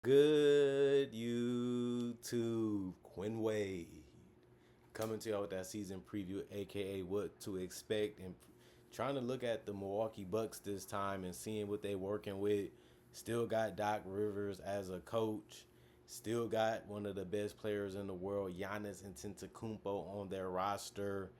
Good YouTube, Quinn Wade coming to y'all with that season preview, aka what to expect, and trying to look at the Milwaukee Bucks this time and seeing what they working with. Still got Doc Rivers as a coach. Still got one of the best players in the world, Giannis Antetokounmpo, on their roster,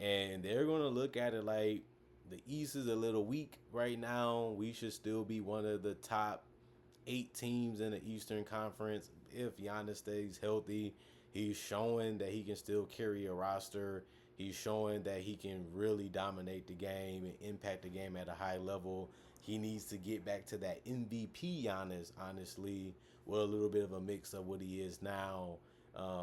and they're gonna look at it like the East is a little weak right now. We should still be one of the top 8 teams in the Eastern Conference if Giannis stays healthy. He's showing that he can still carry a roster. He's showing that he can really dominate the game and impact the game at a high level. He needs to get back to that MVP Giannis, honestly, with a little bit of a mix of what he is now,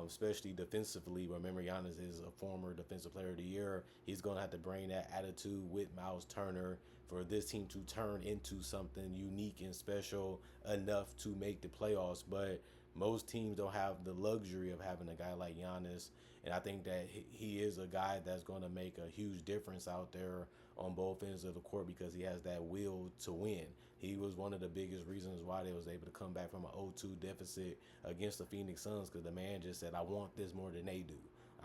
especially defensively. Remember, Giannis is a former Defensive Player of the Year. He's going to have to bring that attitude with Miles Turner for this team to turn into something unique and special enough to make the playoffs. But most teams don't have the luxury of having a guy like Giannis. And I think that he is a guy that's going to make a huge difference out there on both ends of the court because he has that will to win. He was one of the biggest reasons why they was able to come back from an 0-2 deficit against the Phoenix Suns because the man just said, I want this more than they do.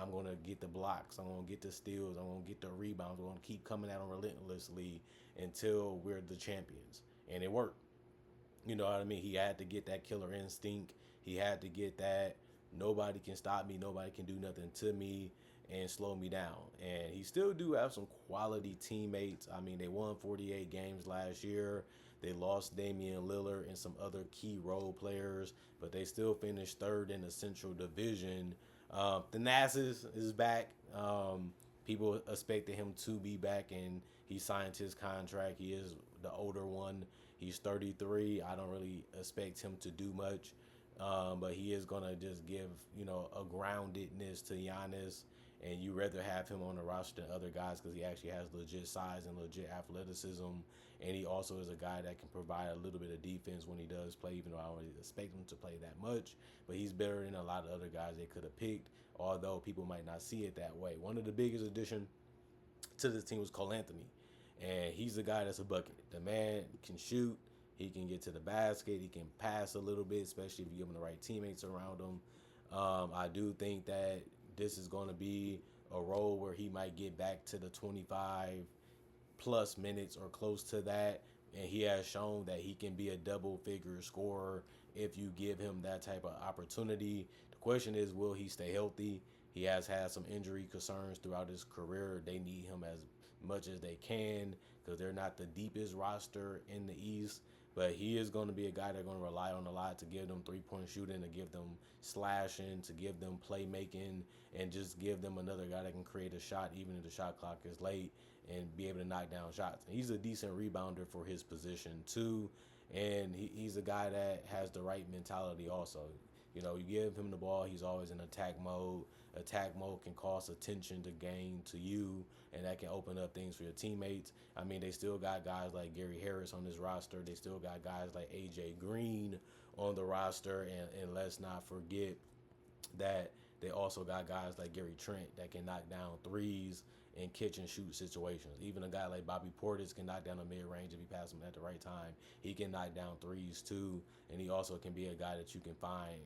I'm going to get the blocks. I'm going to get the steals. I'm going to get the rebounds. I'm going to keep coming at them relentlessly until we're the champions. And it worked. You know what I mean? He had to get that killer instinct. He had to get that nobody can stop me, nobody can do nothing to me and slow me down. And he still do have some quality teammates. I mean, they won 48 games last year. They lost Damian Lillard and some other key role players, but they still finished third in the Central Division. Thanasis is back. People expected him to be back, and he signed his contract. He is the older one. He's 33. I don't really expect him to do much, but he is gonna just give a groundedness to Giannis, and you rather have him on the roster than other guys because he actually has legit size and legit athleticism, and he also is a guy that can provide a little bit of defense when he does play. Even though I don't really expect him to play that much, but he's better than a lot of other guys they could have picked. Although people might not see it that way. One of the biggest additions to this team was Cole Anthony, and he's a guy that's a bucket. The man can shoot. He can get to the basket. He can pass a little bit, especially if you give him the right teammates around him. I do think that this is going to be a role where he might get back to the 25 plus minutes or close to that. And he has shown that he can be a double figure scorer if you give him that type of opportunity. The question is, will he stay healthy? He has had some injury concerns throughout his career. They need him as much as they can because they're not the deepest roster in the East. But he is going to be a guy they're going to rely on a lot to give them three-point shooting, to give them slashing, to give them playmaking, and just give them another guy that can create a shot even if the shot clock is late and be able to knock down shots. And he's a decent rebounder for his position too, and he's a guy that has the right mentality also. You give him the ball, he's always in attack mode. Attack mode can cause attention to gain to you, and that can open up things for your teammates. I mean, they still got guys like Gary Harris on this roster. They still got guys like AJ Green on the roster, and let's not forget that they also got guys like Gary Trent that can knock down threes in catch and shoot situations. Even a guy like Bobby Portis can knock down a mid range if you pass him at the right time. He can knock down threes too, and he also can be a guy that you can find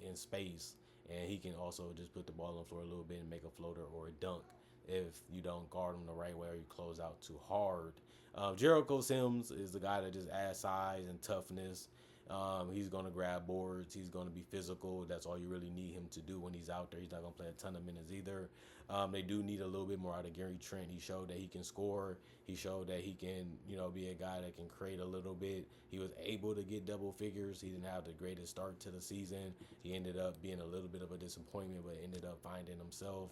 in space. And he can also just put the ball on the floor a little bit and make a floater or a dunk if you don't guard him the right way or you close out too hard. Jericho Sims is the guy that just adds size and toughness. He's going to grab boards. He's going to be physical. That's all you really need him to do when he's out there. He's not going to play a ton of minutes either. They do need a little bit more out of Gary Trent. He showed that he can score. He showed that he can, be a guy that can create a little bit. He was able to get double figures. He didn't have the greatest start to the season. He ended up being a little bit of a disappointment, but ended up finding himself,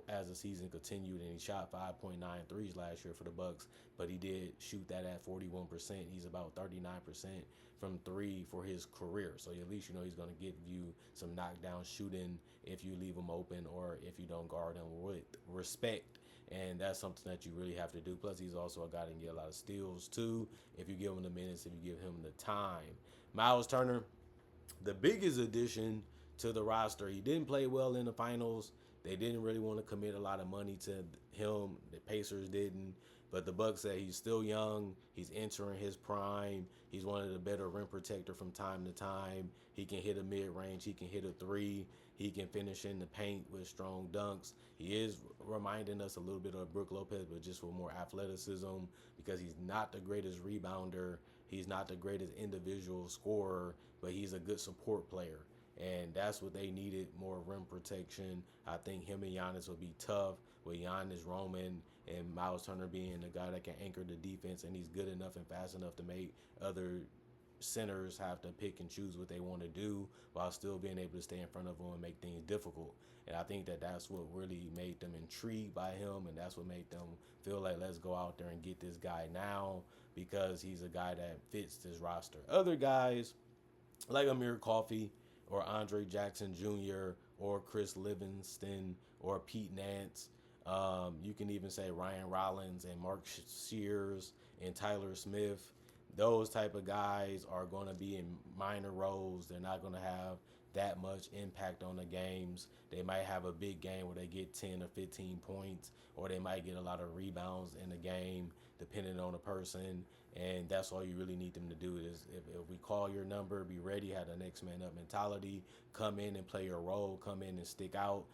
as the season continued, and he shot 5.9 threes last year for the Bucks, but he did shoot that at 41%. He's about 39% from three for his career. So at least he's going to give you some knockdown shooting if you leave him open or if you don't guard him with respect. And that's something that you really have to do. Plus, he's also a guy that can get a lot of steals too if you give him the minutes, if you give him the time. Miles Turner, the biggest addition to the roster. He didn't play well in the finals. They didn't really want to commit a lot of money to him. The Pacers didn't. But the Bucks say he's still young. He's entering his prime. He's one of the better rim protector from time to time. He can hit a mid range. He can hit a three. He can finish in the paint with strong dunks. He is reminding us a little bit of Brook Lopez, but just with more athleticism because he's not the greatest rebounder. He's not the greatest individual scorer, but he's a good support player. And that's what they needed, more rim protection. I think him and Giannis will be tough with Giannis, Roman, and Miles Turner being the guy that can anchor the defense, and he's good enough and fast enough to make other centers have to pick and choose what they want to do while still being able to stay in front of them and make things difficult. And I think that that's what really made them intrigued by him, and that's what made them feel like, let's go out there and get this guy now because he's a guy that fits this roster. Other guys like Amir Coffey or Andre Jackson Jr. or Chris Livingston or Pete Nance. You can even say Ryan Rollins and Mark Shears and Tyler Smith. Those type of guys are going to be in minor roles. They're not going to have that much impact on the games. They might have a big game where they get 10 or 15 points, or they might get a lot of rebounds in the game, depending on the person. And that's all you really need them to do is if we call your number, be ready, have the next man up mentality, come in and play your role, come in and stick out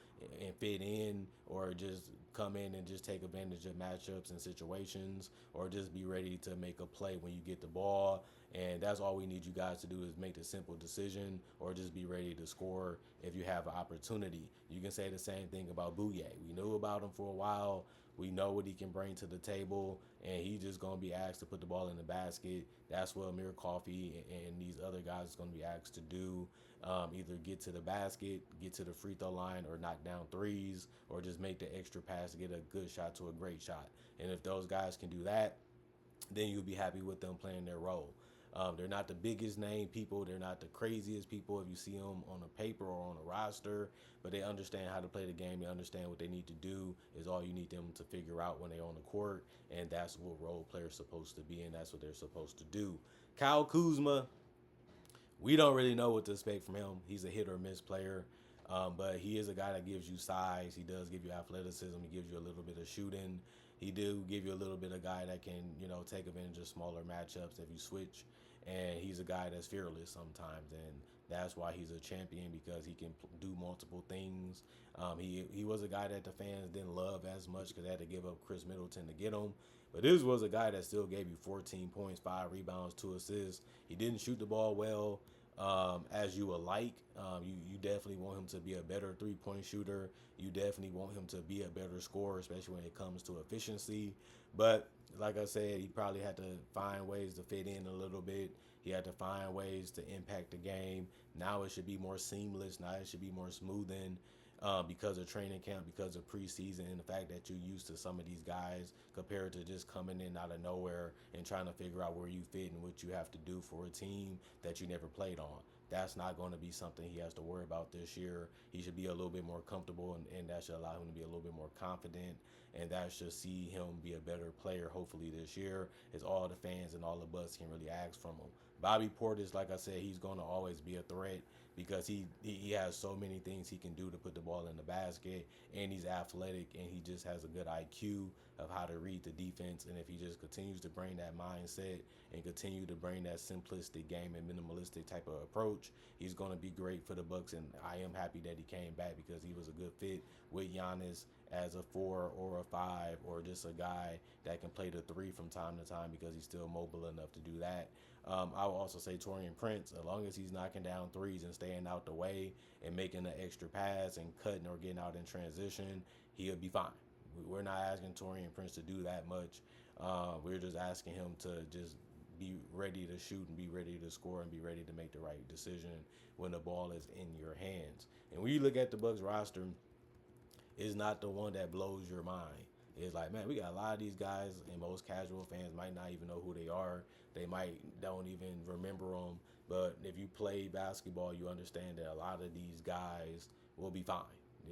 and fit in, or just come in and just take advantage of matchups and situations, or just be ready to make a play when you get the ball. And that's all we need you guys to do is make the simple decision or just be ready to score if you have an opportunity. You can say the same thing about Bouye. We knew about him for a while. We know what he can bring to the table, and he's just going to be asked to put the ball in the basket. That's what Amir Coffey and these other guys are going to be asked to do. Either get to the basket, get to the free throw line, or knock down threes, or just make the extra pass to get a good shot to a great shot. And if those guys can do that, then you'll be happy with them playing their role. They're not the biggest name people. They're not the craziest people if you see them on a paper or on a roster, but they understand how to play the game. They understand what they need to do is all you need them to figure out when they're on the court, and that's what role players are supposed to be, and that's what they're supposed to do. Kyle Kuzma, we don't really know what to expect from him. He's a hit or miss player, but he is a guy that gives you size. He does give you athleticism. He gives you a little bit of shooting. He do give you a little bit of guy that can, take advantage of smaller matchups if you switch. And he's a guy that's fearless sometimes, and that's why he's a champion because he can do multiple things. He was a guy that the fans didn't love as much because they had to give up Chris Middleton to get him. But this was a guy that still gave you 14 points, 5 rebounds, 2 assists. He didn't shoot the ball well as you would like. You definitely want him to be a better three-point shooter. You definitely want him to be a better scorer, especially when it comes to efficiency. But like I said, he probably had to find ways to fit in a little bit. He had to find ways to impact the game. Now it should be more seamless. Now it should be more smoothing because of training camp, because of preseason, and the fact that you're used to some of these guys compared to just coming in out of nowhere and trying to figure out where you fit and what you have to do for a team that you never played on. That's not going to be something he has to worry about this year. He should be a little bit more comfortable, and that should allow him to be a little bit more confident, and that should see him be a better player hopefully this year, is all the fans and all the Bucks can really ask from him. Bobby Portis, like I said, he's going to always be a threat because he has so many things he can do to put the ball in the basket, and he's athletic, and he just has a good IQ of how to read the defense. And if he just continues to bring that mindset and continue to bring that simplistic game and minimalistic type of approach, he's going to be great for the Bucks. And I am happy that he came back because he was a good fit with Giannis as a 4 or a 5 or just a guy that can play the 3 from time to time because he's still mobile enough to do that. I will also say Taurean Prince, as long as he's knocking down threes and staying out the way and making an extra pass and cutting or getting out in transition, he'll be fine. We're not asking Taurean Prince to do that much. We're just asking him to just be ready to shoot and be ready to score and be ready to make the right decision when the ball is in your hands. And when you look at the Bucks roster, it's not the one that blows your mind. It's like, man, we got a lot of these guys, and most casual fans might not even know who they are. They might don't even remember them. But if you play basketball, you understand that a lot of these guys will be fine.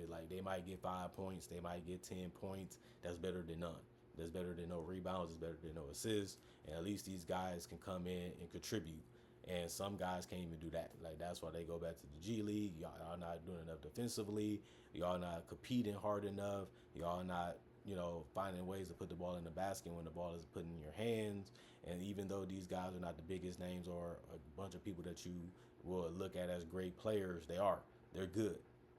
It's like they might get 5 points, they might get 10 points. That's better than none. That's better than no rebounds. It's better than no assists. And at least these guys can come in and contribute. And some guys can't even do that. Like, that's why they go back to the G League. Y'all not doing enough defensively. Y'all not competing hard enough. Y'all not finding ways to put the ball in the basket when the ball is put in your hands. And even though these guys are not the biggest names or a bunch of people that you will look at as great players, they're good.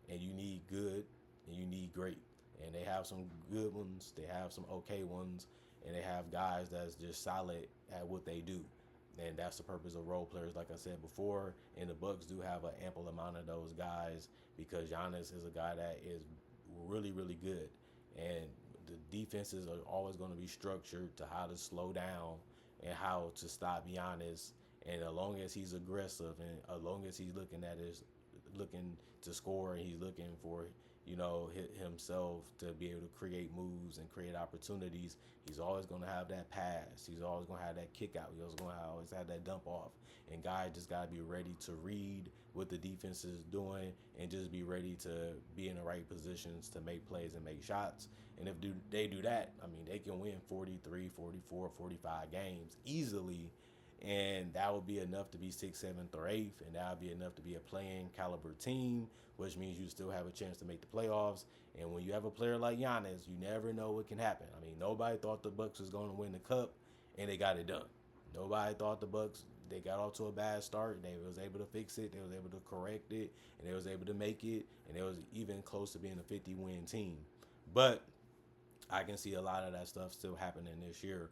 And you need good and you need great. And they have some good ones, they have some okay ones, and they have guys that's just solid at what they do. And that's the purpose of role players, like I said before. And the Bucks do have an ample amount of those guys because Giannis is a guy that is really, really good. And the defenses are always going to be structured to how to slow down and how to stop Giannis. And as long as he's aggressive and as long as he's looking to score and he's looking for himself to be able to create moves and create opportunities, he's always going to have that pass. He's always going to have that kick out. He's always have that dump off. And guys just got to be ready to read what the defense is doing and just be ready to be in the right positions to make plays and make shots. And if they do that, I mean, they can win 43, 44, 45 games easily. And that would be enough to be 6th, 7th, or 8th, and that would be enough to be a playing caliber team, which means you still have a chance to make the playoffs. And when you have a player like Giannis, you never know what can happen. I mean, nobody thought the Bucks was going to win the cup, and they got it done. Nobody thought the Bucks, they got off to a bad start, and they was able to fix it, they was able to correct it, and they was able to make it, and they was even close to being a 50-win team. But I can see a lot of that stuff still happening this year.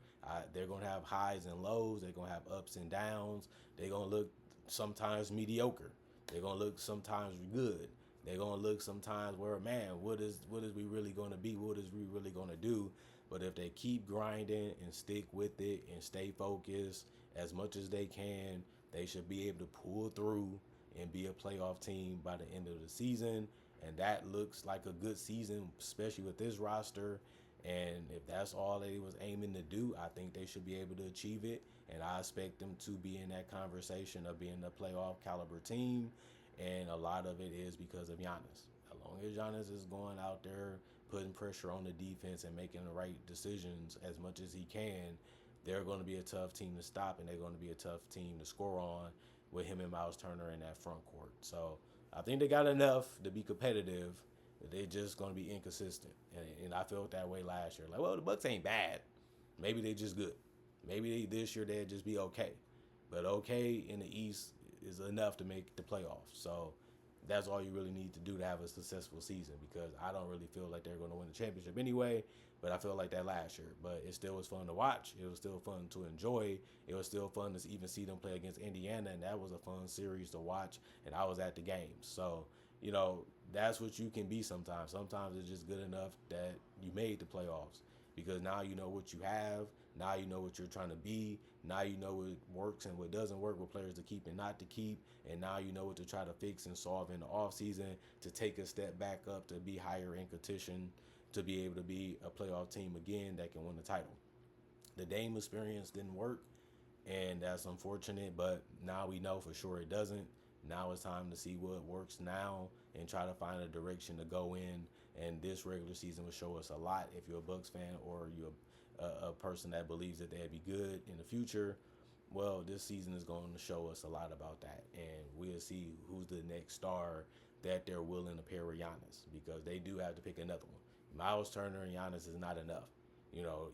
They're going to have highs and lows. They're going to have ups and downs. They're going to look sometimes mediocre. They're going to look sometimes good. They're going to look sometimes where, man, what is we really going to be? What is we really going to do? But if they keep grinding and stick with it and stay focused as much as they can, they should be able to pull through and be a playoff team by the end of the season. And that looks like a good season, especially with this roster. And if that's all they was aiming to do, I think they should be able to achieve it. And I expect them to be in that conversation of being a playoff caliber team. And a lot of it is because of Giannis. As long as Giannis is going out there, putting pressure on the defense and making the right decisions as much as he can, they're going to be a tough team to stop, and they're going to be a tough team to score on with him and Miles Turner in that front court. So I think they got enough to be competitive. They're just going to be inconsistent. And I felt that way last year. Like, well, the Bucks ain't bad. Maybe they just good. Maybe this year they'll just be okay. But okay in the East is enough to make the playoffs. So that's all you really need to do to have a successful season, because I don't really feel like they're going to win the championship anyway, but I felt like that last year. But it still was fun to watch. It was still fun to enjoy. It was still fun to even see them play against Indiana, and that was a fun series to watch, and I was at the games. So, that's what you can be sometimes. Sometimes it's just good enough that you made the playoffs, because now you know what you have. Now you know what you're trying to be. Now you know what works and what doesn't work, what players to keep and not to keep. And now you know what to try to fix and solve in the offseason to take a step back up, to be higher in competition, to be able to be a playoff team again that can win the title. The Dame experience didn't work, and that's unfortunate, but now we know for sure it doesn't. Now it's time to see what works now and try to find a direction to go in. And this regular season will show us a lot if you're a Bucks fan or you're a person that believes that they'd be good in the future. Well, this season is going to show us a lot about that, and we'll see who's the next star that they're willing to pair with Giannis, because they do have to pick another one. Miles Turner and Giannis is not enough.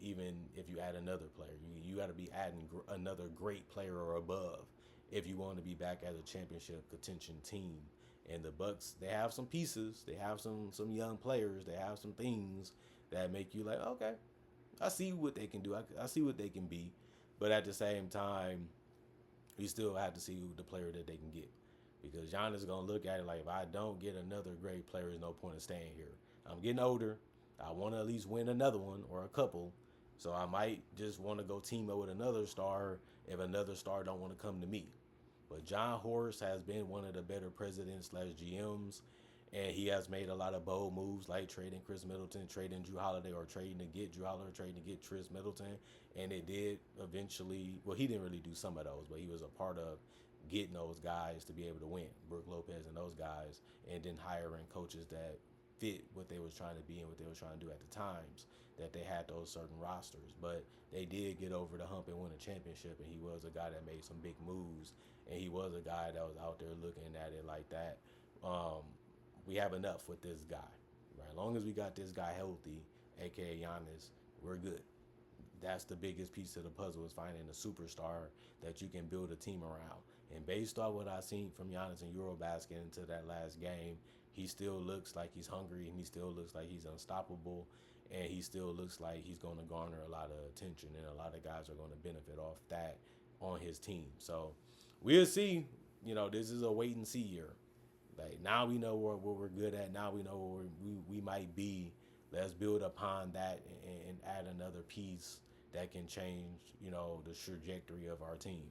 Even if you add another player, you got to be adding another great player or above if you want to be back as a championship contention team. And the Bucks, they have some pieces, they have some young players, they have some things that make you like, okay, I see what they can do, I see what they can be. But at the same time, we still have to see who the player that they can get, because Giannis is going to look at it like, if I don't get another great player, there's no point in staying here. I'm getting older. I want to at least win another one or a couple. So I might just want to go team up with another star if another star don't want to come to me. But John Horst has been one of the better presidents/GMs, and he has made a lot of bold moves, like trading Chris Middleton, trading Drew Holiday, or trading to get Drew Holiday, trading to get Chris Middleton. And it did eventually, well, he didn't really do some of those, but he was a part of getting those guys to be able to win, Brook Lopez and those guys, and then hiring coaches that fit what they was trying to be and what they was trying to do at the times that they had those certain rosters. But they did get over the hump and win a championship, and he was a guy that made some big moves, and he was a guy that was out there looking at it like that. We have enough with this guy, right? As long as we got this guy healthy aka Giannis, we're good. That's the biggest piece of the puzzle is finding a superstar that you can build a team around. And based on what I've seen from Giannis in Eurobasket into that last game, he still looks like he's hungry and he still looks like he's unstoppable and he still looks like he's going to garner a lot of attention and a lot of guys are going to benefit off that on his team. So we'll see. This is a wait and see year. Like now we know what we're good at. Now we know where we might be. Let's build upon that and add another piece that can change, the trajectory of our team.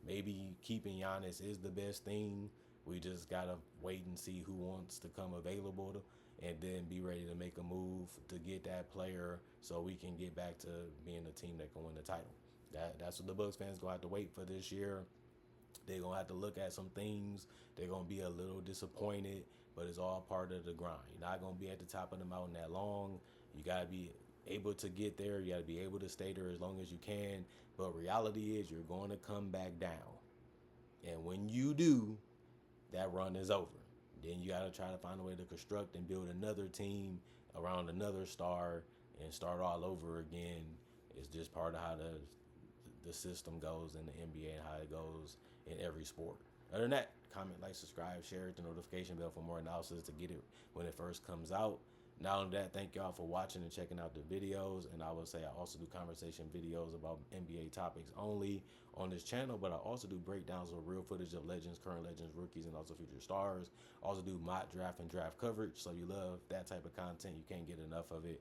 Maybe keeping Giannis is the best thing. We just gotta wait and see who wants to come available and then be ready to make a move to get that player so we can get back to being a team that can win the title. That's what the Bucks fans gonna have to wait for this year. They're going to have to look at some things. They're going to be a little disappointed, but it's all part of the grind. You're not going to be at the top of the mountain that long. You got to be able to get there. You got to be able to stay there as long as you can. But reality is you're going to come back down. And when you do, that run is over. Then you got to try to find a way to construct and build another team around another star and start all over again. It's just part of how the system goes in the NBA and how it goes in every sport. Other than that, comment, like, subscribe, share, hit the notification bell for more analysis to get it when it first comes out. Not only that, thank y'all for watching and checking out the videos. And I will say I also do conversation videos about NBA topics only on this channel, but I also do breakdowns of real footage of legends, current legends, rookies, and also future stars. I also do mock draft and draft coverage. So if you love that type of content, you can't get enough of it.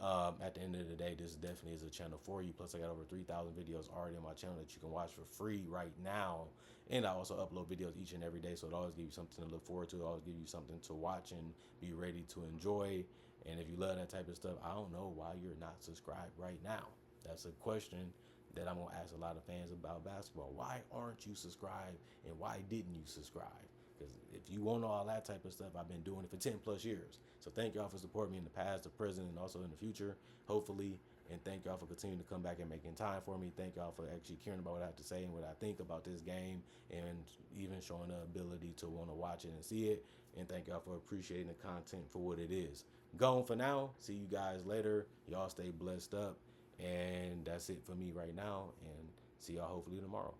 At the end of the day, this definitely is a channel for you. Plus, I got over 3,000 videos already on my channel that you can watch for free right now. And I also upload videos each and every day, so it always give you something to look forward to. It always give you something to watch and be ready to enjoy. And if you love that type of stuff, I don't know why you're not subscribed right now. That's a question that I'm going to ask a lot of fans about basketball. Why aren't you subscribed, and why didn't you subscribe? Because if you want all that type of stuff, I've been doing it for 10 plus years. So thank y'all for supporting me in the past, the present, and also in the future, hopefully. And thank y'all for continuing to come back and making time for me. Thank y'all for actually caring about what I have to say and what I think about this game, and even showing the ability to want to watch it and see it. And thank y'all for appreciating the content for what it is. Gone for now. See you guys later. Y'all stay blessed up. And that's it for me right now. And see y'all hopefully tomorrow.